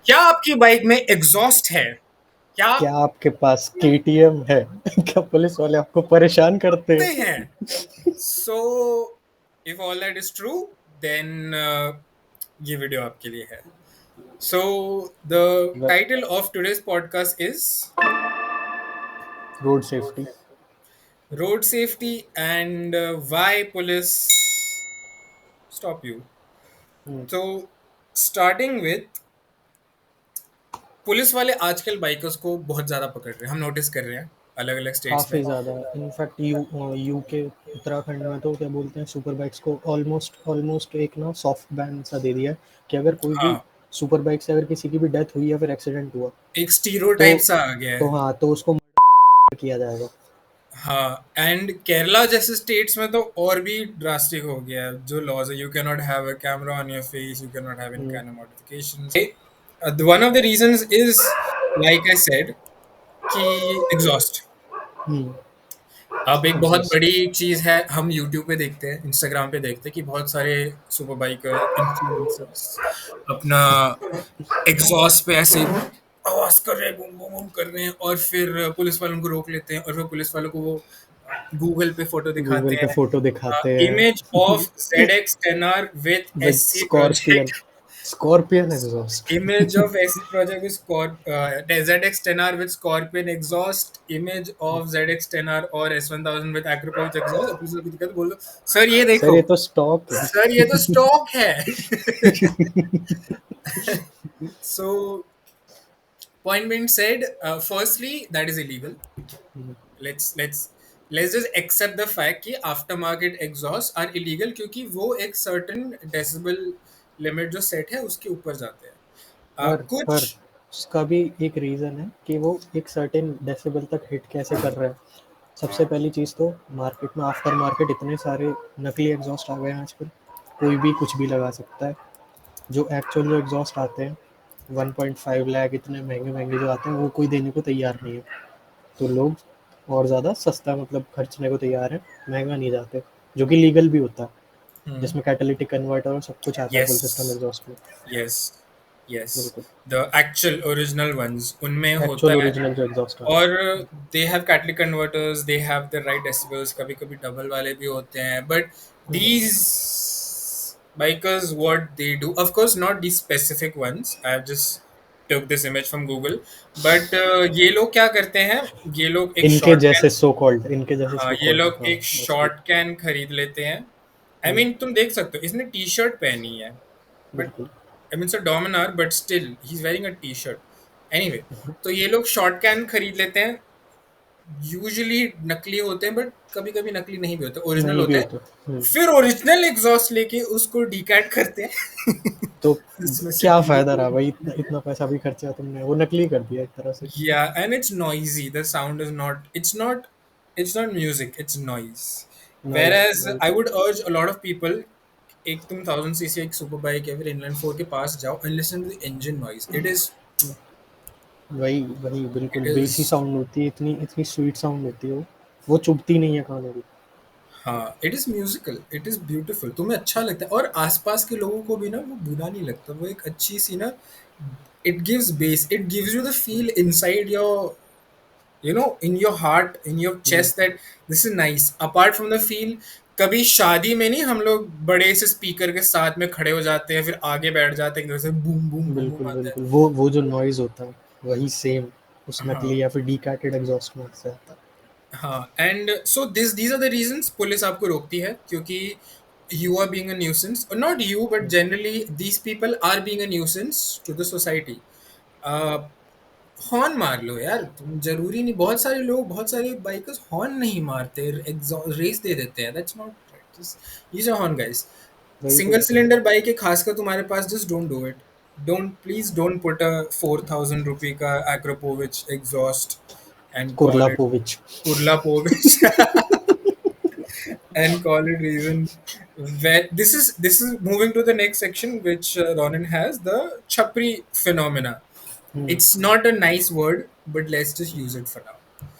क्या आपकी बाइक में एग्जॉस्ट है? क्या क्या आपके पास केटीएम है? क्या पुलिस वाले आपको परेशान करते करते हैं? हैं? So if all that is true then ये वीडियो आपके लिए है. So the title of today's podcast is road safety. Road safety and why police stop you. तो स्टार्टिंग विथ पुलिस वाले आजकल बाइकर्स को बहुत ज्यादा पकड़ रहे हैं, हम नोटिस कर रहे हैं अलग अलग स्टेट्स में. काफ़ी ज़्यादा। इनफैक्ट यूके उत्तराखंड में तो क्या बोलते हैं, सुपर बाइक्स को ऑलमोस्ट ऑलमोस्ट एक ना सॉफ्ट बैन सा दे दिया है कि अगर कोई भी हाँ, सुपर बाइक से अगर किसी की भी डेथ हुई या फिर एक्सीडेंट हुआ एक स्टीरियोटाइप तो सा आ गया तो है. हाँ, तो उसको किया जाएगा। हाँ, एंड केरला जैसे स्टेट्स में तो और भी ड्रास्टिक हो गया है जो लॉज है. You can not have a camera on your face, you can not have any hmm, kind of modifications. One of the reasons is like I said कि एग्जॉस्ट. हम्म, अब एक बहुत एग्जॉस्ट। बड़ी चीज है, हम यूट्यूब पे देखते हैं, इंस्टाग्राम पे देखते हैं कि बहुत सारे सुपर बाइकर इन्फ्लुएंसर्स अपना एग्जॉस्ट पे ऐसे आवाज कर रहे हैं, बूम बूम बूम कर रहे हैं, और फिर पुलिस वालों को रोक लेते हैं और फिर पुलिस वालों को वो गूगल पे फोटो दिखाते गूगल पे हैं. फोटो दिखाते हैं image of ZX10R with with SC scorpion, project. Scorpion exhaust. Image of SC project with ZX10R with Scorpion exhaust. Image of ZX10R or S1000 with Acropolis exhaust. अब police वालों को दिक्कत, बोल दो सर ये सर देखो, ये तो स्टॉक है। सर ये तो स्टॉक है. So point being said, firstly that is illegal. Let's just accept the fact कि aftermarket exhaust are illegal क्योंकि वो एक सर्टेन डेसिबल लिमिट जो सेट है उसके ऊपर जाते हैं. पर कुछ उसका भी एक रीज़न है कि वो एक सर्टेन डेसिबल तक हिट कैसे कर रहा है। सबसे पहली चीज़ तो मार्केट में आफ्टर मार्केट इतने सारे नकली एग्जॉस्ट आ गए हैं आजकल, कोई भी कुछ भी लगा सकता है। जो एक्चुअल जो एग्जॉस्ट आते हैं 1.5 लाख, इतने महंगे महंगे जो आते हैं वो कोई देने को तैयार नहीं है। तो लोग और ज़्यादा सस्ता मतलब खर्चने को तैयार है, महंगा नहीं जाते, जो कि लीगल भी होता है, जिसमें कैटालिटिक कन्वर्टर और सब कुछ आता है यस फुल सिस्टम एग्जॉस्ट में। यस यस, बिल्कुल, द एक्चुअल ओरिजिनल वंस उनमें एक्चुअल होता है. ओरिजिनल जो एग्जॉस्ट आता और they have catalytic converters, they have the right decibels, कभी कभी डबल वाले भी होते हैं, बट है। these bikers what they do, of course not these specific ones, I have just took this image from Google, but ये लोग क्या करते हैं, ये लोग एक इनके शॉर्ट कैन, जैसे सो कॉल्ड, इनके जैसे हाँ सो ये कॉल्ड, लोग हाँ एक मोस्टली। शॉर्ट कैन खरीद लेते हैं. आई मीन तुम देख सकते हो इसने टी शर्ट पहनी है, बट बिल्कुल। I mean a Dominar but still he is wearing a T shirt. Anyway, तो ये लोग शॉर्ट कैन खरीद लेते हैं, यूजुअली नकली होते हैं बट कभी कभी नकली नहीं भी होते, ओरिजिनल नहीं भी होते हैं. होते। फिर ओरिजिनल एग्जॉस्ट लेके उसको डीकैट करते हैं. तो उसमें से क्या धुएं. फ़ायदा रहा भाई, इतना इतना पैसा भी खर्चा तुमने, वो नकली कर दिया एक तरह से। Yeah, and it's noisy. The sound is not. It's not music. It's noise. Noise Whereas I बिल्कुल। would urge a lot of people, एक तुम 1000 cc एक सुपर बाइक या फिर इनलाइन फोर के पास जाओ and listen to the engine noise. वही वही It बिल्कुल बेसी is साउंड होती है, इतनी इतनी स्वीट साउंड होती है वो चुभती नहीं है कानों को। हाँ, it is musical, it is beautiful, तुम्हें अच्छा लगता है और आसपास के लोगों को भी ना वो बुरा नहीं लगता, वो एक अच्छी सी ना, it gives base, it gives you the feel inside your, in your heart, in your hmm, chest that this is nice. Apart from the feel, कभी शादी में नहीं हम लोग बड़े से स्पीकर के साथ में खड़े हो जाते हैं फिर आगे बैठ जाते हैं, जैसे बूम बूम बूम बूम बिल्कुल आता है. बिल्कुल, वो जो नॉइज़ होता है वही सेम उस हाँ नकली या फिर डीकैटेड एग्जॉस्ट में से आता है। हाँ, and so these are the reasons police आपको रोकती है, क्योंकि you are being a nuisance, not you but generally these people are being a nuisance to the society. Horn मार लो यार, तुम जरूरी नहीं, बहुत सारे लोग, बहुत सारे बाइकर्स हॉर्न नहीं मारते, रेस दे देते हैं, that's not right. Just use a horn guys. वही तो। सिंगल सिलेंडर बाइक है खासकर तुम्हारे पास, just don't do it. Don't, please don't put a 4000 रुपये का Akrapovic exhaust and call it Kurlapovich. Kurlapovich. And call it reason. Where this is moving to the next section, which Ronan has, the chapri phenomena. It's not a nice word, but let's just use it for now.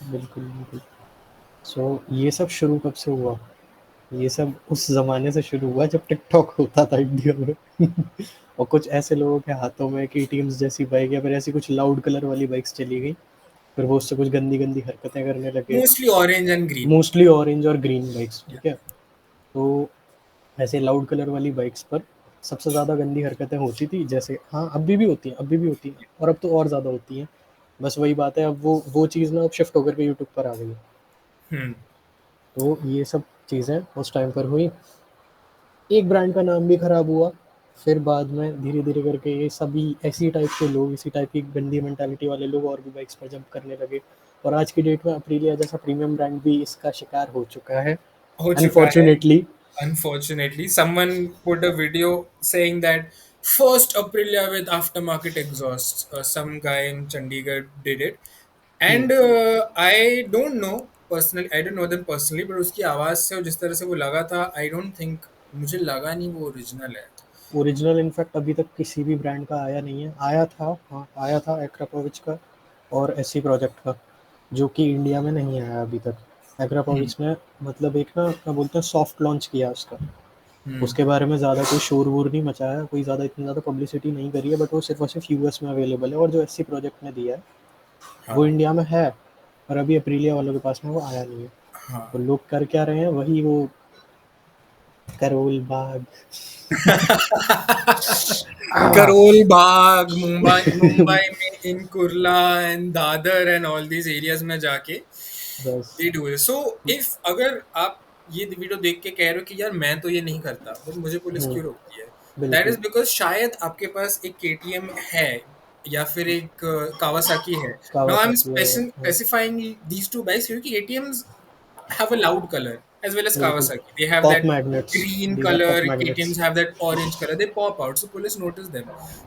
बिल्कुल बिल्कुल। सो ये सब शुरू कब से हुआ? ये सब उस ज़माने से शुरू हुआ जब टिकटॉक होता था इंडिया में। और कुछ ऐसे लोगों के हाथों में केटीएम्स जैसी बाइक या फिर ऐसी कुछ लाउड कलर वाली बाइक्स चली गई, फिर वो उससे कुछ गंदी-गंदी हरकतें करने लगे। Mostly orange and green. Mostly orange और ग्रीन बाइक्स, ठीक है? तो ऐसे लाउड कलर वाली बाइक्स पर सबसे ज़्यादा गंदी हरकतें होती थी, जैसे हाँ, अभी भी होती हैं, अभी भी होती हैं और अब तो और ज़्यादा होती हैं। बस वही बात है, अब वो चीज़ ना अब शिफ्ट होकर के यूट्यूब पर आ गई है। हम्म। तो ये सब चीज़ें उस टाइम पर हुई। एक ब्रांड का नाम भी खराब हुआ, फिर बाद में धीरे-धीरे करके ये सभी ऐसी टाइप के लोग, इसी टाइप की गंदी मेंटालिटी वाले लोग और भी बाइक्स पर जंप करने लगे और आज की डेट में अप्रिलिया जैसा प्रीमियम ब्रांड भी इसका शिकार हो चुका है, हो चुका है। Unfortunately. Unfortunately, someone put a video saying that first Aprilia with aftermarket exhaust. Some guy in Chandigarh did it, hmm, and I don't know personally. I don't know them personally, but उसकी आवाज से और जिस तरह से वो लगा था, I don't think मुझे लगा नहीं वो ओरिजिनल है। ओरिजिनल इनफैक्ट अभी तक किसी भी ब्रांड का आया नहीं है। आया था, हाँ, आया था एक्रापोविच का और एससी प्रोजेक्ट का, जो कि इंडिया में नहीं आया अभी तक। हम्म। एक्रापोविच ने मतलब एक ना क्या बोलते हैं सॉफ्ट लॉन्च किया उसका। हम्म। उसके बारे में ज़्यादा कोई शोर-वोर नहीं मचाया, कोई ज़्यादा इतनी ज़्यादा पब्लिसिटी नहीं करी है, बट वो सिर्फ़ और सिर्फ़ यूएस में अवेलेबल है और जो एससी प्रोजेक्ट ने दिया है, वो हाँ। इंडिया में है, पर अभी एप्रिलिया वालों के पास में वो आया नहीं है। तो हाँ। लोग कर क्या रहे हैं, वही वो करोल बाग। आह! करोल बाग, मुंबई मुंबई में in Kurla and Dadar and all these areas में जाके बस। They do it. So if अगर आप ये वीडियो देख के कह रहे हो कि यार मैं तो ये नहीं करता, बट मुझे पुलिस हुँ, क्यों रोकती है, दैट बिल्कुल। इज बिकॉज शायद आपके पास एक केटीएम है या फिर एक कावासाकी है। नाउ आई एम कावासाकी है, हाँ, स्पेसिफाइंग दीज टू बाइक्स क्योंकि केटीएम्स have a loud color as well as बिल्कुल। Kawasaki. They have pop that magnets, green these are color, pop magnets. KTMs have that orange color. They pop out, so police notice them.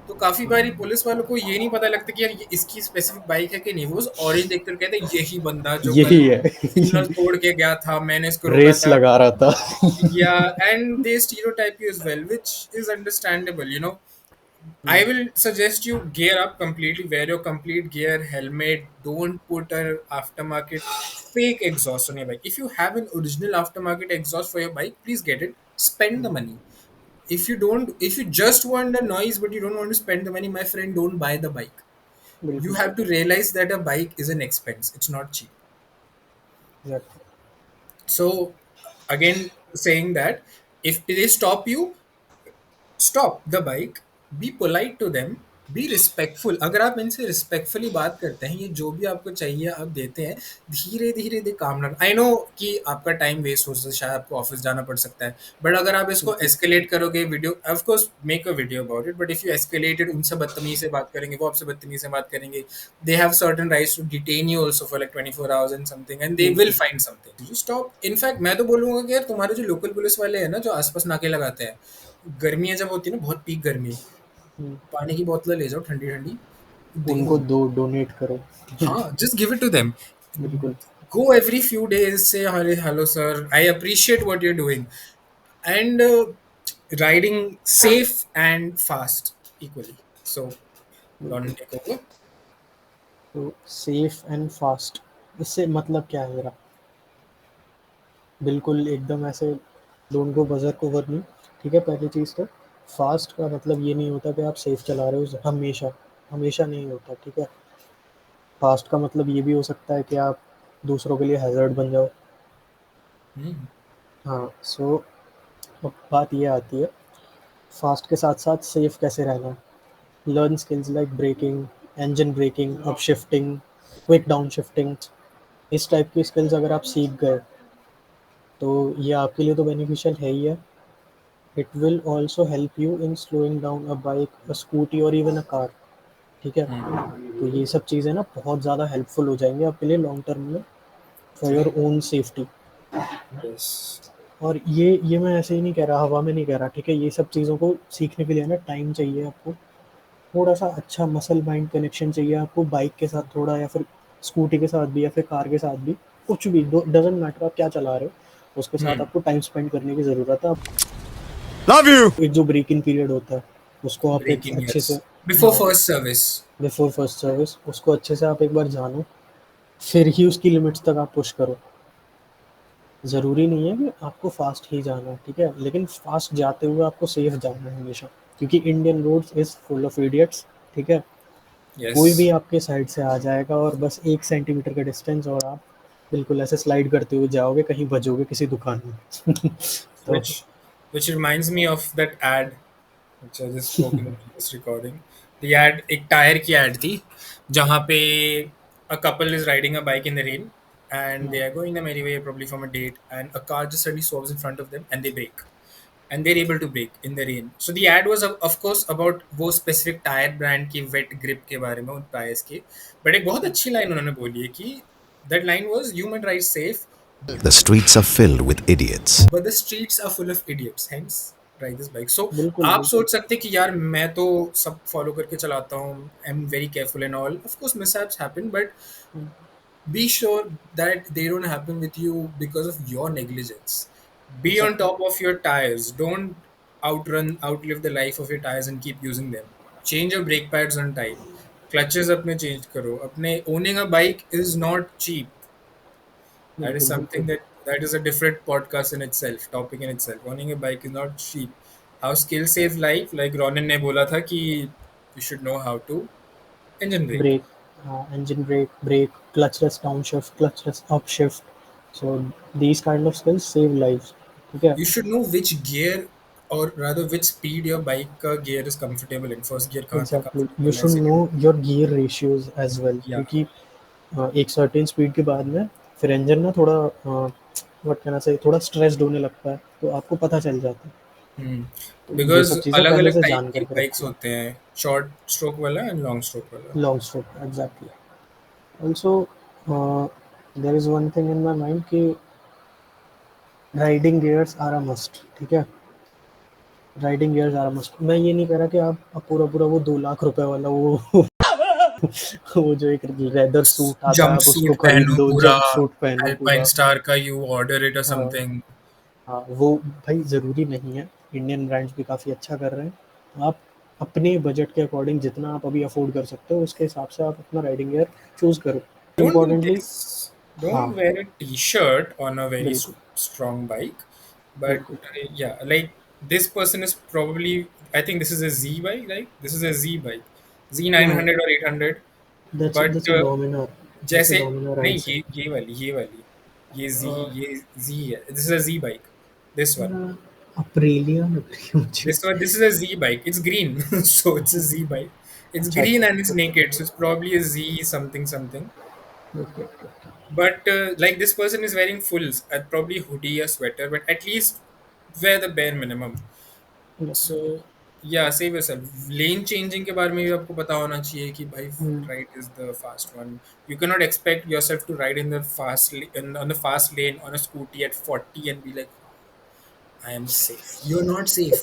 तो काफी बारी police वालों को ये नहीं पता लगता कि यार ये इसकी स्पेसिफिक बाइक है कि नहीं। वो ऑरेंज देखकर कहते हैं यही बंदा जो कल यही है। सिग्नल तोड़ के गया था, मैंने इसको रोका रेस था। लगा रहा था। Yeah, and they stereotype you as well, which is understandable, you know. Hmm, I will suggest you gear up completely, wear your complete gear, helmet, don't put a aftermarket fake exhaust on your bike. If you have an original aftermarket exhaust for your bike, please get it. Spend the money. If you don't, if you just want the noise but you don't want to spend the money, my friend, don't buy the bike. You बिल्कुल, have to realize that a bike is an expense. It's not cheap. Exactly, So, again, saying that if they stop you, stop the bike, be polite to them, be respectful. अगर आप इनसे respectfully बात करते हैं, ये जो भी आपको चाहिए आप देते हैं, धीरे धीरे दे काम डाउन। आई नो कि आपका टाइम वेस्ट हो सकता है, शायद आपको ऑफिस जाना पड़ सकता है, बट अगर आप इसको बिल्कुल, एस्केलेट करोगे, video of course make a video about it, but if you escalated, उनसे बदतमीजी से बात करेंगे, वो आपसे बदतमीजी से बात करेंगे, they have certain rights to detain you also for like 24 hours and something, and they will बिल्कुल। Find something. You stop. In fact मैं तो बोलूंगा कि यार तुम्हारे जो लोकल पुलिस वाले हैं ना, जो आसपास नाके लगाते हैं, गर्मियाँ जब होती है ना, बहुत पीक गर्मी, हुँ, पानी की बोतलें ले जाओ ठंडी ठंडी, दे उनको उनको। दो डोनेट करो। हाँ, just give it to them. बिल्कुल, Go every few days, say hello sir, I appreciate what you're doing, and riding safe and fast equally. So बिल्कुल। don't take over. तो सेफ एंड फास्ट, इससे मतलब क्या है मेरा? बिल्कुल एकदम ऐसे don't go buzzer over me, ठीक है? पहली चीज़ तो फास्ट का मतलब ये नहीं होता कि आप सेफ चला रहे हो हमेशा, हमेशा नहीं होता, ठीक है? फास्ट का मतलब ये भी हो सकता है कि आप दूसरों के लिए हैज़र्ड बन जाओ। Hmm. हाँ, सो अब बात ये आती है, फास्ट के साथ-साथ सेफ कैसे रहना है? Learn skills like braking, engine braking, upshifting, quick downshifting, इस टाइप की स्किल्स अगर आप सीख गए, तो ये आपके लिए तो बेनिफिशियल है ही है। It will also help you in slowing down a bike, a scooty और इवन अ कार, ठीक है? Hmm. तो ये सब चीज़ें ना बहुत ज़्यादा हेल्पफुल हो जाएँगी आपके लिए लॉन्ग टर्म में for your own safety. Yes. और ये मैं ऐसे ही नहीं कह रहा, हवा में नहीं कह रहा, ठीक है? ये सब चीज़ों को सीखने के लिए ना टाइम चाहिए आपको, थोड़ा-सा अच्छा मसल माइंड कनेक्शन चाहिए आपको बाइक के साथ थोड़ा या फिर स्कूटी के साथ भी या फिर कार के साथ भी, कुछ भी डो डज़न्ट मैटर आप क्या चला रहे हो, उसके साथ Hmm. आपको टाइम स्पेंड करने की ज़रूरत है। Love you. एक जो ब्रेक इन पीरियड होता है, उसको आप एक Breaking, अच्छे से yes. Before हाँ, first service. Before first service उसको अच्छे से आप एक बार जानो, फिर ही उसकी लिमिट्स तक आप पुश करो। ज़रूरी नहीं है कि आपको फ़ास्ट ही जाना है, ठीक है? लेकिन फ़ास्ट जाते हुए आपको सेफ जाना है हमेशा, क्योंकि Indian roads is full of idiots, ठीक है? कोई भी यस, आपके साइड से आ जाएगा और बस 1 सेंटीमीटर का डिस्टेंस और आप बिल्कुल ऐसे स्लाइड करते हुए जाओगे, कहीं बजोगे किसी दुकान में। तो which which reminds me of that ad which I just spoke in the previous recording. The ad एक टायर की ad थी जहाँ पे a couple is riding a bike in the rain and they are going the merry way probably from a date and a car just suddenly swerves in front of them and they brake and they're able to brake in the rain. So the ad was of course about वो specific tire brand की wet grip के बारे में उन tires के, but एक बहुत अच्छी line उन्होंने बोली है कि that line was human rides safe The streets are filled with idiots. but the streets are full of idiots hence ride this bike. So बिल्कुल, आप बिल्कुल। सोच सकते हैं कि यार मैं तो सब फॉलो करके चलाता हूँ, I am very careful and all, of course mishaps happen but hmm, be sure that they don't happen with you because of your negligence. Be on exactly, top of your tires. Don't outlive the life of your tires and keep using them. Change your brake pads on time. Clutches अपने change करो. अपने owning a bike is not cheap. That is बिल्कुल, something बिल्कुल। that is a different podcast in itself, topic in itself. Owning a bike is not cheap. How skill save life? Like Ronan ने बोला था कि you should know how to engine brake. Brake, हाँ, engine brake, clutchless downshift, clutchless upshift, so these kind of skills save lives, ठीक है? You should know which gear or rather which speed your bike gear is comfortable in. First gear कहाँ तक exactly, you comfortable है, should know second your gear ratios as well, yeah. क्योंकि एक certain speed के बाद में फिर engine ना थोड़ा व्हाट कैन आई से, थोड़ा स्ट्रेस्ड होने लगता है, तो आपको पता चल जाता है। Hmm. तो ये Because सब चीज़ें अलग पहले अलग से टाइप जान के करके बाइक्स रखो। होते हैं, शॉर्ट स्ट्रोक वाला एंड लॉन्ग स्ट्रोक वाला. Long stroke, exactly. Also there is one thing in my mind कि riding gears are a must, ठीक है? Riding gears are a must. मैं ये नहीं कह रहा कि आप पूरा-पूरा वो 2 लाख रुपए वाला वो वो जो एक लेदर सूट आता है, जंप आप उसको सूट खरीद पहनो लो, पूरा, जंप सूट पहनो अल्पाइन पूरा। स्टार का यू ऑर्डर इट और हाँ, समथिंग. हाँ, वो भाई ज़रूरी नहीं है। इंडियन ब्रांड्स भी काफ़ी अच्छा कर रहे हैं। आप अपने बजट के अकॉर्डिंग जितना आप अभी अफ़ोर्ड कर सकते हो, उसके हिसाब से आप अपना राइडिंग गियर चूज़ करो। Don't do importantly this. हाँ, Don't wear a t-shirt on a very बिल्कुल, strong bike. But बिल्कुल। yeah, like this person is probably, I think this is a Z bike, right? This is a Z bike, Z हाँ, 900 or 800. But that's a Dominar, that's a जैसे डोमिनर आई नहीं, से। ये वाली ये Z, अ, ये Z है. This is a Z bike. This one. Aprilia लग रही है मुझे। This is a Z bike. It's green, so it's a Z bike. It's अच्छा, green अच्छा, and it's okay, naked, so it's probably a Z something something. Okay, okay, okay. But like this person is wearing fulls, probably hoodie or sweater, but at least wear the bare minimum. Definitely. So yeah, save yourself. Lane changing के बारे में भी आपको पता होना चाहिए कि भाई हुँ, right is the fast one. You cannot expect yourself to ride in the on the fast lane on a scooty at 40 and be like, I am safe. You're not safe.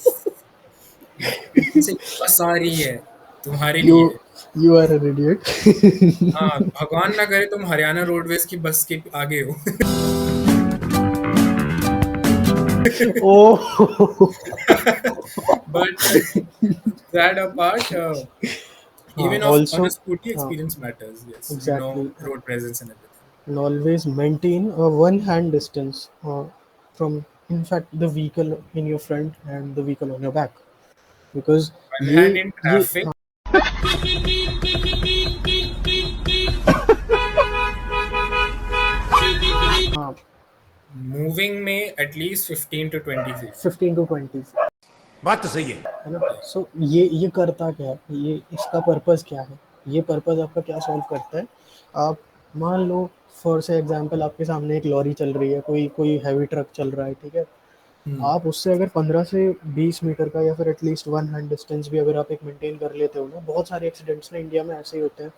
पीछे से बस आ रही है तुम्हारे यू लिए. You are an idiot. हाँ, भगवान ना करे तुम हरियाणा रोडवेज की बस के आगे हो. ओह! But that apart, हाँ, even on also a scooty, हाँ, experience matters. Yes, you know exactly, road presence and everything. and always maintain a one hand distance from, in fact, the vehicle in your front and the vehicle on your back, because One hand in ये traffic, हाँ, हाँ, moving में at least 15 to 20 feet. 15 to 20, बात तो सही है। है ना? सो ये करता क्या है? ये इसका पर्पज़ क्या है? ये पर्पज़ आपका क्या सॉल्व करता है? आप मान लो फॉर से एग्ज़ाम्पल आपके सामने एक लॉरी चल रही है, कोई कोई हेवी ट्रक चल रहा है, ठीक है? Hmm. आप उससे अगर 15 से 20 मीटर का या फिर एटलीस्ट वन हैंड डिस्टेंस भी अगर आप एक मेंटेन कर लेते हो ना, बहुत सारे एक्सीडेंट्स ना इंडिया में ऐसे ही होते हैं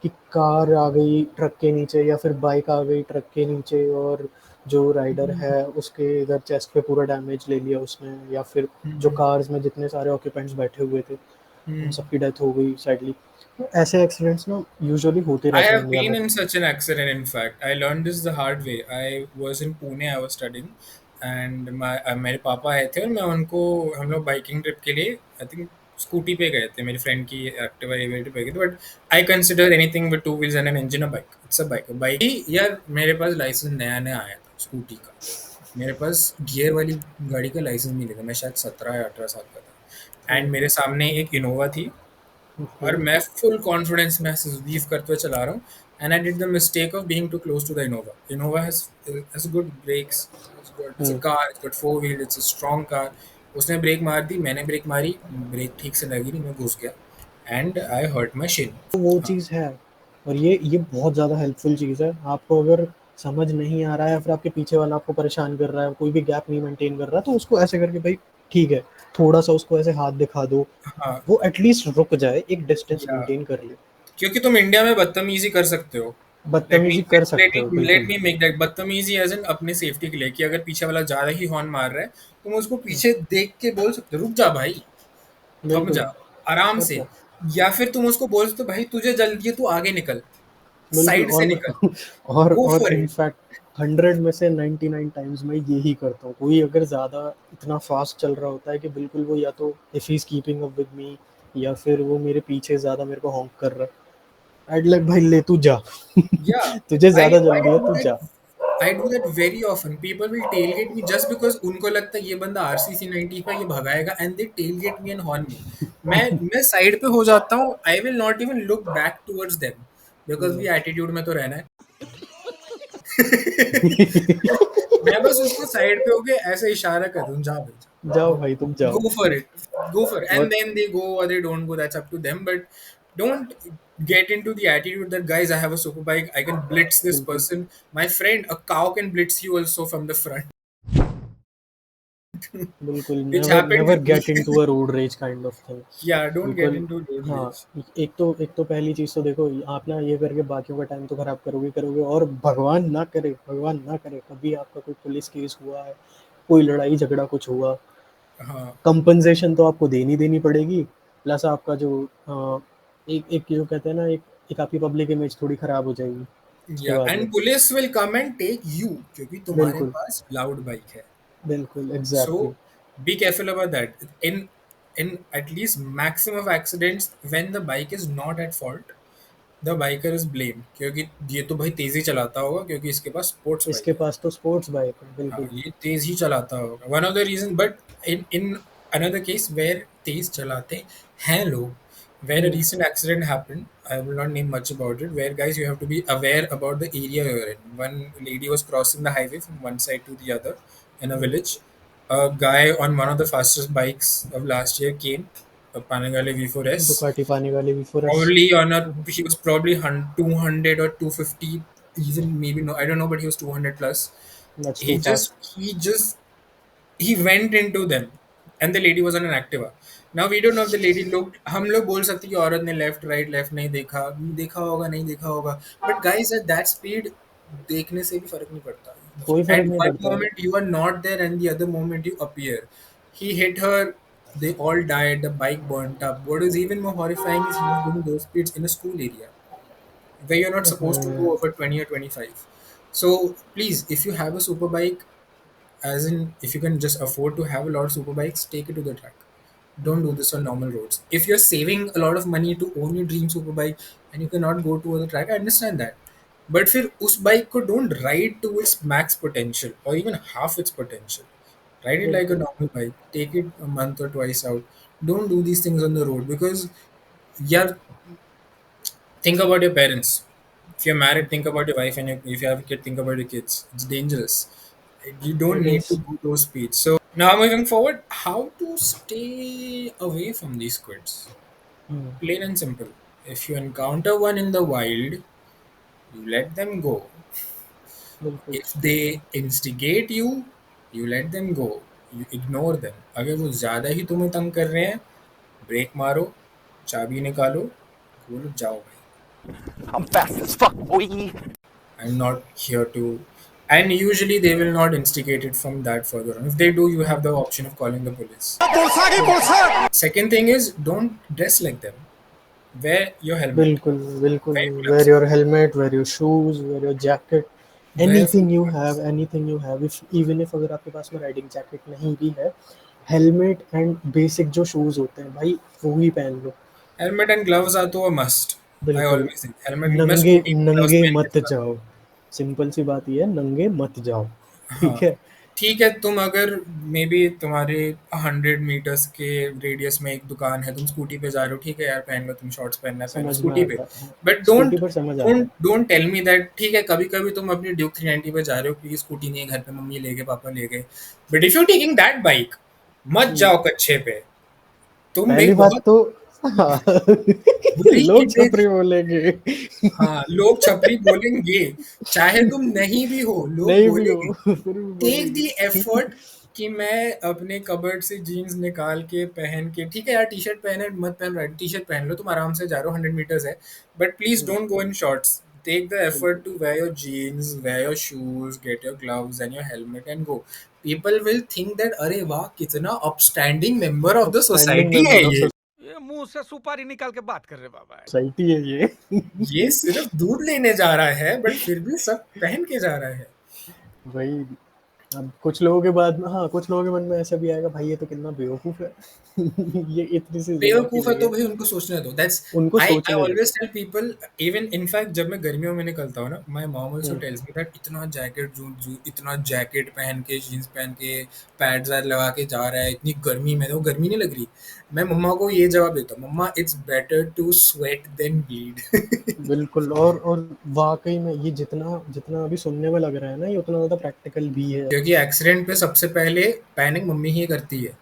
कि कार आ गई ट्रक के नीचे या फिर बाइक आ गई ट्रक के नीचे, और जो राइडर है उसके इधर चेस्ट पे पूरा डैमेज ले लिया उसने, या फिर जो Hmm. कार्स में जितने सारे ऑक्यूपेंट्स बैठे हुए थे उन Hmm. सबकी डेथ हो गई सैडली। तो ऐसे एक्सीडेंट्स ना यूजुअली होते I रहते हैं have इंडिया been में। in such an accident. In fact, I learned this the hard way. I was in Pune. I was studying, and मेरे पापा आए थे और मैं उनको हम लोग बाइकिंग ट्रिप के लिए आई थिंक स्कूटी पे गए थे. मेरी फ्रेंड की एक्टिवा एवेटिव पे गए थे. But I consider anything with two wheels and an engine a bike. It's a bike. Bike ही यार मेरे पास लाइसेंस नया नया आया था स्कूटी का. मेरे पास गियर वाली गाड़ी का लाइसेंस नहीं था, मैं शायद 17 या 18 साल का था, एंड मेरे सामने एक इनोवा थी ओके। और मैं फुल कॉन्फिडेंस में ऐसे वीव करते हुए चला रहा हूँ, and I did the mistake of being too close to the Innova. Innova has good brakes, it's a car, it's got four wheel, it's a strong car. उसने ब्रेक मार दी, मैंने ब्रेक मारी, ब्रेक ठीक से लगी नहीं, मैं घुस गया and I hurt my shin. तो वो हाँ, चीज़ है, और ये बहुत ज़्यादा हेल्पफुल चीज़ है। आपको अगर समझ नहीं आ रहा है या फिर आपके पीछे वाला आपको परेशान कर रहा है, कोई भी गैप नहीं मेंटेन कर रहा, तो उसको ऐसे करके भाई ठीक है, थोड़ा-सा उसको ऐसे हाथ दिखा दो, हाँ, वो एटलीस्ट रुक जाए, एक डिस्टेंस या मेंटेन कर ले। क्योंकि तुम इंडिया में बदतमीजी कर सकते हो। लेट मी बदतमीज़ी कर लेट सकते हो, मी लेट बिल्कुल। मी मेक दैट बदतमीजी एज इन अपने सेफ्टी के लिए, कि अगर पीछे वाला ज्यादा ही हॉर्न मार रहा है, तुम उसको पीछे देख के बोल सकते हो, रुक जा भाई, थम बिल्कुल, जा, आराम और से। क्या। या फिर तुम उसको बोल सकते हो, भाई तुझे जल्दी है, तू आगे निकल, बिल्कुल, साइड और से मैं निकल, गो और फॉर इट। इनफैक्ट 100 में से 99 टाइम्स मैं यही करता हूँ। कोई अगर ज़्यादा इतना फास्ट चल रहा होता है कि बिल्कुल वो या तो if he is keeping up with me, या फिर वो मेरे पीछे ज़्यादा मेरे को हॉन्क कर रहा है, आई लाइक भाई ले तू जा। या तुझे आई ज़्यादा आई जल्दी है, डू तू जा। That I do that very often. People will tailgate me just because उनको लगता है ये बंदा आरसीसी 90 का, ये भगाएगा, and they tailgate me and horn me. मैं साइड पे हो जाता हूँ, I will not even look back towards them, because भी एटीट्यूड में तो रहना है। मैं बस उसको साइड पे होके ऐसे इशारा कर दूं, जा भाई जा, जाओ गो भाई तुम जाओ। Go for it, go for, and और देन दे गो और they don't go, that's up to them, but don't get into the attitude that guys, I have a super bike, I can blitz this बिल्कुल, person. My friend, a cow can blitz you also from the front, बिल्कुल, which never happened never with get me. Into a road rage kind of thing. Yeah, don't get बिल्कुल। into road हाँ, rage. एक तो पहली चीज़ तो देखो, आप ना ये करके बाकियों का टाइम तो खराब करोगे करोगे, और भगवान ना करे कभी आपका कोई पुलिस केस हुआ है, कोई लड़ाई झगड़ा कुछ हुआ, हाँ, कंपनसेशन तो आपको देनी पड़ेगी। प्लस आपका जो एक एक जो कहते हैं ना, एक आपकी पब्लिक इमेज थोड़ी खराब हो जाएगी उसके yeah, बाद में। and police will come and take you क्योंकि तुम्हारे बिल्कुल, पास लाउड बाइक है। बिल्कुल, exactly. So be careful about that. In at least maximum of accidents, when the bike is not at fault, the biker is blamed, क्योंकि ये तो भाई तेजी चलाता होगा क्योंकि इसके पास स्पोर्ट्स इसके बाइक है। पास तो स्पोर्ट्स बाइक है, हाँ, बिल्कुल। ये तेज ही चलाता होगा, one of the reason. But in another case where तेज चलाते हैं लोग, where a hmm, recent accident happened, I will not name much about it, where guys you have to be aware about the area you're in. One lady was crossing the highway from one side to the other in a hmm, village. A guy on one of the fastest bikes of last year came, a Panigale V4S, Ducati पानी वाली भी फुरस। probably on a, he was probably 200 or 250, even maybe, no, I don't know, but he was 200 plus. That's too He just he went into them, and the lady was on an Activa. Now we don't know if the lady looked, हम लोग बोल सकते हैं कि औरत ने left नहीं देखा, देखा होगा नहीं देखा होगा, but guys at that speed देखने से भी फर्क नहीं पड़ता। कोई फर्क And नहीं one पड़ता है। moment you are not there and the other moment you appear. He hit her, they all died, the bike burnt up. What is even more horrifying is he was doing those speeds in a school area where you're not supposed to go over 20 or 25. So please, if you have a super bike, as in if you can just afford to have a lot of super bikes, take it to the track. Don't do this on normal roads. If you're saving a lot of money to own your dream super bike and you cannot go to the track, I understand that, but फिर उस bike को don't ride to its max potential or even half its potential. Ride it like a बिल्कुल, normal bike, take it a month or twice out. Don't do these things on the road because, yeah, think about your parents. If you're married, think about your wife, and if you have a kid, think about your kids. It's dangerous. You don't it need to is. go those speeds. So now moving forward, how to stay away from these squids? Plain and simple. If you encounter one in the wild, you let them go. बिल्कुल, If they instigate you, you let them go. You ignore them. अगर वो ज़्यादा ही तुम्हें तंग कर रहे हैं, break मारो, चाबी निकालो, बोलो जाओ भाई, I'm fast as fuck, boy. I'm not here to. And usually they will not instigate it from that further on. If they do, you have the option of calling the police. Second thing is don't dress like them. Wear your helmet. बिल्कुल, बिल्कुल। Wear wear gloves. Your helmet, wear your shoes, wear your jacket, Wear full gloves. Anything you have, if even if अगर आपके पास में riding jacket नहीं भी है, helmet and basic जो शूज़ होते हैं भाई, वो ही पहन लो। Helmet and gloves are to a must. I बिल्कुल, always say helmet. मैं नंगे scooty में gloves नंगे पहन के मत चलाता जाओ। सिंपल सी बात ये है, नंगे मत जाओ, हूँ। ठीक हाँ, है? ठीक है, तुम अगर मे बी तुम्हारे 100 मीटर्स के रेडियस में एक दुकान है, तुम स्कूटी पे जा रहे हो, ठीक है यार, पहन लो, तुम शॉर्ट्स पहनना है पहनो समझ में स्कूटी पे। आता है, हाँ, बट स्कूटी डोंट पर समझ आता डोंट है। डोंट टेल मी दैट ठीक है, कभी कभी तुम अपनी ड्यूक 390 पे जा रहे हो क्योंकि स्कूटी नहीं है घर पे, मम्मी ले गए, पापा ले गए। But if you taking that bike, मत हुँ, जाओ कच्चे पे। तुम पहली एक बात बहुत तो हाँ, बुरी लोग इमेज। छपरी बोलेंगे। हाँ, लोग छपरी बोलेंगे, चाहे तुम नहीं भी हो, लोग नहीं भी बोलेंगे। हो, फिर भी टेक द बोलेंगे। एफर्ट कि मैं अपने कबर्ड से जीन्स निकाल के पहन के, ठीक है यार, टी शर्ट पहने मत पहन रहा, टी शर्ट पहन लो, तुम आराम से जा रहे हो, 100 मीटर्स है। But please hmm, don't go in shorts. Take the effort बिल्कुल, to wear your jeans, wear your shoes, get your gloves and your helmet and go. People will think that अरे वाह, कितना upstanding member of the outstanding society है member of ये। ये मुंह से सुपारी निकाल के बात कर रहे बाबा। सोसाइटी है ये। ये सिर्फ दूध लेने जा रहा है, बट फिर भी सब पहन के जा रहा है। वही, अब कुछ लोगों के बाद में हाँ, कुछ लोगों के मन में ऐसा भी आएगा, भाई ये तो कितना बेवकूफ़ है। ये इतनी सी ज़रूरत ही बेवकूफ़ है नहीं तो है। भाई उनको सोचने दो। दैट्स उनको आई सोचने दो। Always tell people, even in fact जब मैं गर्मियों में निकलता हूँ ना, माय मॉम आल्सो हुँ, टेल्स मी दैट इतना जैकेट इतना जैकेट पहन के, जीन्स पहन के, पैड्स वैड लगा के जा रहा है इतनी गर्मी में, तो गर्मी नहीं लग रही। मैं मम्मा को ये जवाब देता हूँ, मम्मा it's better to sweat than bleed. बिल्कुल, और वाक़ई में ये जितना जितना अभी सुनने में लग रहा है ना, ये उतना ज़्यादा प्रैक्टिकल भी है। क्योंकि एक्सीडेंट पे सबसे पहले पैनिक मम्मी ही करती है।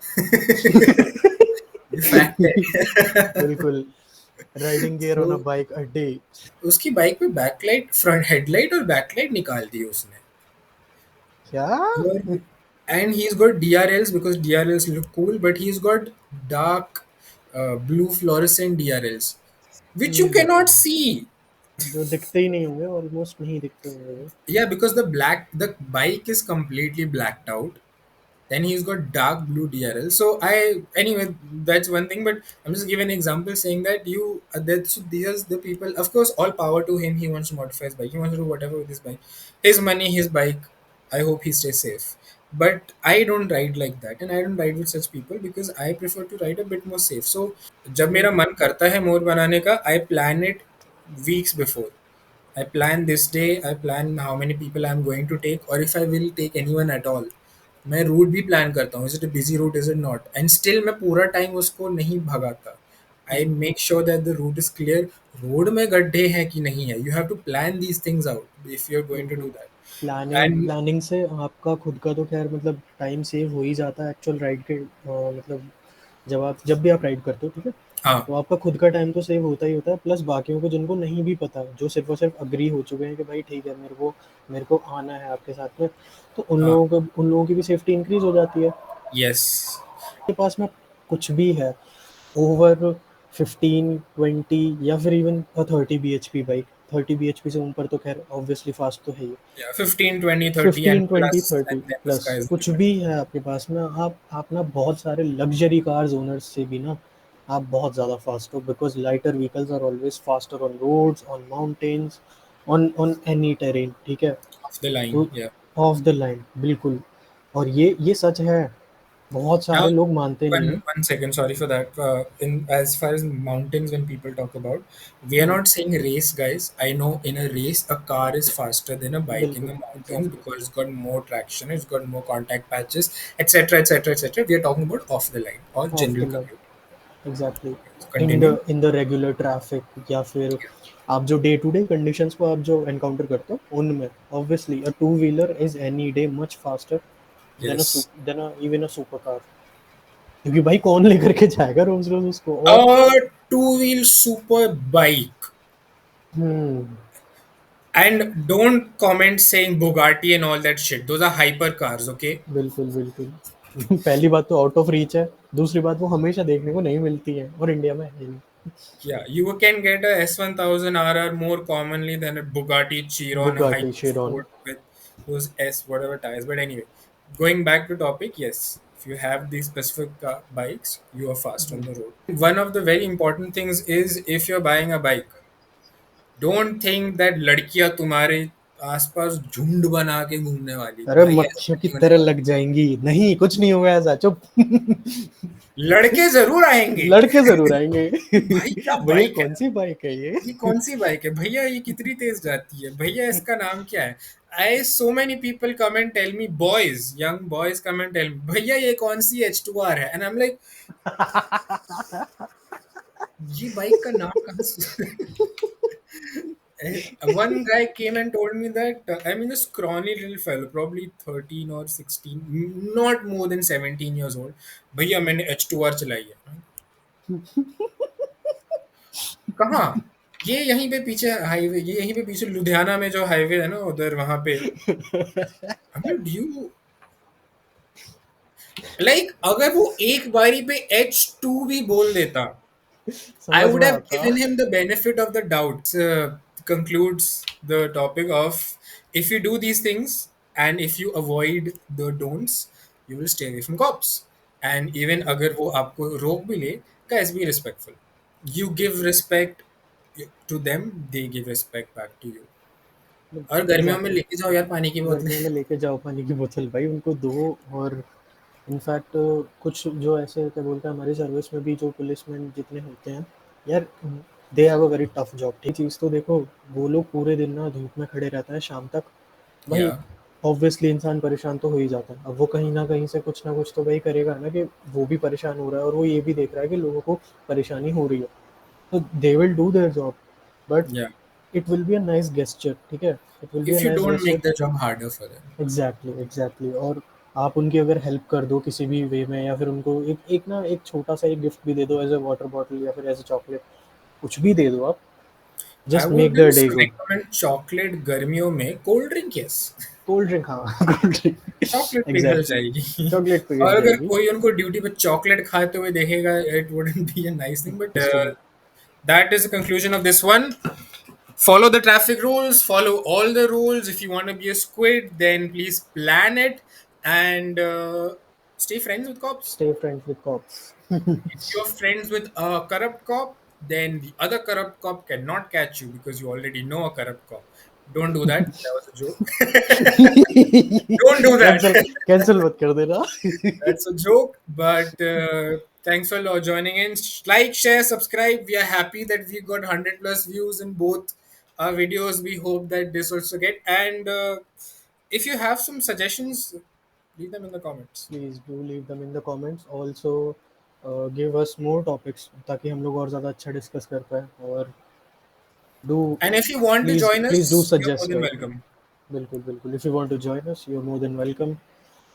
ये फैक्ट है। बिल्कुल, राइडिंग गियर ऑन अ तो बाइक अ डे। उसकी बाइक पे बैकलाइट, फ्रंट हेडलाइट और बैकलाइट निकाल दी उसने। क्या? And he's got DRLs because DRLs look cool, but he's got dark blue fluorescent DRLs, which you cannot hmm, see. जो दिखते ही नहीं होंगे, ऑलमोस्ट नहीं दिखते होंगे वो। Yeah, because the bike is completely blacked out. Then he's got dark blue DRL. So anyway, that's one thing. But I'm just giving an example saying that that's these the people. Of course, all power to him. He wants to modify his bike. He wants to do whatever with his bike. His money, his bike. I hope he stays safe. But I don't ride like that, and I don't ride with such people because I prefer to ride a bit more safe. So जब मेरा बिल्कुल, मन करता है मोर बनाने का, I plan it weeks before. I plan this day, I plan how many people I'm going to take, or if I will take anyone at all. मैं route भी प्लान करता हूँ, is it a busy route, is it not, and still मैं पूरा time उसको नहीं भगाता। I hmm, make sure that the route is clear. Road में गड्ढे हैं कि नहीं है, you have to plan these things out if you are going to बिल्कुल। Do that. Planning and planning से आपका खुद का तो ख़ैर मतलब टाइम सेव हो ही जाता है एक्चुअल राइड के मतलब जब भी आप राइड करते हो, ठीक है? हाँ, तो आपका खुद का टाइम तो सेव होता ही होता है, प्लस बाकियों को जिनको नहीं भी पता, जो सिर्फ़ और सिर्फ़ एग्री हो चुके हैं कि भाई ठीक है, मेरे को आना है आपके साथ में, तो हाँ, उन लोगों की भी सेफ्टी इंक्रीज़ हो जाती है। यस। आपके पास में कुछ भी है, ओवर 15, 20 या फिर इवन 30 बीएचपी बाइक, 30 बीएचपी से ऊपर तो ख़ैर ऑब्वियसली फ़ास्ट तो है ही। 15, 20, 30 and 15, 20, plus, 30 and then the plus sky is the कुछ लिमिट। भी है आपके पास में, आप ना बहुत सारे लग्ज़री कार्स ओनर्स से भी ना आप बहुत ज़्यादा फ़ास्ट हो, because lighter vehicles are always faster on roads, on mountains, on any terrain, ठीक है? ऑफ द लाइन, तो या। ऑफ द लाइन बिल्कुल, और ये सच है, बहुत Now, सारे लोग मानते नहीं हैं। one second, sorry for that. In as far as mountains, when people talk about, we are hmm, not saying race, guys. I know in a race, a car is faster than a bike in बिल्कुल, the mountains exactly, because it's got more traction, it's got more contact patches, etc., etc., etc. We are talking about off the line or of the general line, commute. Exactly. Continue. In the regular traffic या फिर आप जो day to day conditions को आप जो encounter करते हो, उनमें obviously a two wheeler is any day much faster Yes. Then even a super car, क्योंकि भाई कौन लेकर के जाएगा रोज़-रोज़ उसको और A two-wheel super bike. Hmm, And don't comment saying Bugatti and all that shit. Those are hyper cars, okay? बिल्कुल, बिल्कुल। पहली बात तो आउट ऑफ रीच है, दूसरी बात वो हमेशा देखने को नहीं मिलती हैं और इंडिया में है नहीं। Yeah, you can get a S1000 RR more commonly than a Bugatti Chiron, a Bugatti, Chiron, Hypersport with those S whatever tires. But anyway, going back to topic, yes, if you have these specific bikes, you are fast on the road. One of the very important things is if you're buying a bike, don't think that लड़कियां तुम्हारे आसपास झुंड बना के घूमने वाली, अरे भाई ऐसा मक्खियों की नहीं होने तरह वाला। लग जाएंगी। नहीं, कुछ नहीं होगा ऐसा, चुप। लड़के जरूर आएंगे। लड़के जरूर आएंगे। भाई क्या भैया बाइक है, कौन सी बाइक है ये? ये कौन सी बाइक है भैया, ये कितनी तेज जाती है भैया, इसका नाम क्या है? I saw many people come and tell me, boys, young boys come and tell me, भैया ये कौन सी H2R है, एंड आई एम लाइक, ये बाइक का नाम कहाँ से? One guy came and told me that, I mean, this scrawny little fellow, probably 13 or 16, not more than 17 years old. भैया मैंने H2R चलाई है। कहाँ? ये यहीं पे पीछे हाईवे, ये यहीं पे पीछे लुधियाना में जो हाईवे है ना उधर, वहां पे। I mean, do you like, अगर वो एक बारी पे H2 भी बोल देता, I समझ would में have आता। given him the benefit of the doubt. Concludes the topic of, if you do these things and if you avoid the don'ts, you will stay away from cops. And even अगर वो आपको रोक भी ले, guys, be respectful. You give respect to them, they give respect back to you. और गर्मियों में exactly. लेके जाओ यार पानी की बोतलें। गर्मियों में लेके जाओ पानी की बोतल, भाई उनको दो। और इनफैक्ट कुछ जो ऐसे क्या बोलते हैं, हमारी सर्विस में भी जो पुलिसमैन जितने होते हैं यार, they have a very tough job. ठीक चीज़ तो देखो, वो लोग पूरे दिन ना धूप में खड़े रहते हैं शाम तक। भाई Yeah, ऑब्वियसली इंसान परेशान तो हो ही जाता है। अब वो कहीं ना कहीं से कुछ ना कुछ तो भाई करेगा ना, कि वो भी परेशान हो रहा है और वो ये भी देख रहा है कि लोगों को परेशानी हो रही है। तो they will do their job, but yeah. It will be a nice gesture. ठीक है, it will be a If you nice don't gesture. make the job harder for them. Exactly exactly. और आप उनकी अगर हेल्प कर दो किसी भी वे में, या फिर उनको एक एक ना एक छोटा सा एक गिफ्ट भी दे दो, एज अ वाटर बॉटल या फिर एज अ चॉकलेट, कुछ भी दे दो आप, I just would make their just day good. recommend chocolate गर्मियों में, cold drink yes. Cold drink, हाँ। कोल्ड चॉकलेट ड्रिंक पिघल एग्जैक्टली। जाएगी। चॉकलेट और पिघल अगर जाएगी। कोई उनको ड्यूटी पे चॉकलेट खाते हुए देखेगा, it wouldn't be a nice thing, but Nice to know. that is the conclusion of this one. Follow the traffic rules, follow all the rules. If you want to be a squid, then please plan it, and stay friends with cops. Stay friends with cops. If you're friends with a corrupt cop, then the other corrupt cop cannot catch you because you already know a corrupt cop. Don't do that. That was a joke. Don't do cancel that. Cancel मत कर देना। That's a joke, but thanks for joining in. Like, share, subscribe. We are happy that we got 100 plus views in both our videos. We hope that this also get. And if you have some suggestions, leave them in the comments. Please do leave them in the comments also. Give us more topics ताकि हम लोग और ज़्यादा अच्छा discuss कर पाए। और do And if you want to join please do us, you're more suggest. than welcome. बिल्कुल बिल्कुल, if you want to join us you are more than welcome.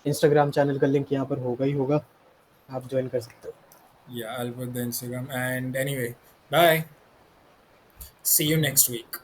Instagram channel का लिंक यहाँ पर होगा ही होगा, आप ज्वाइन कर सकते हो। Yeah, I'll put the Instagram. And anyway, bye. See you next week.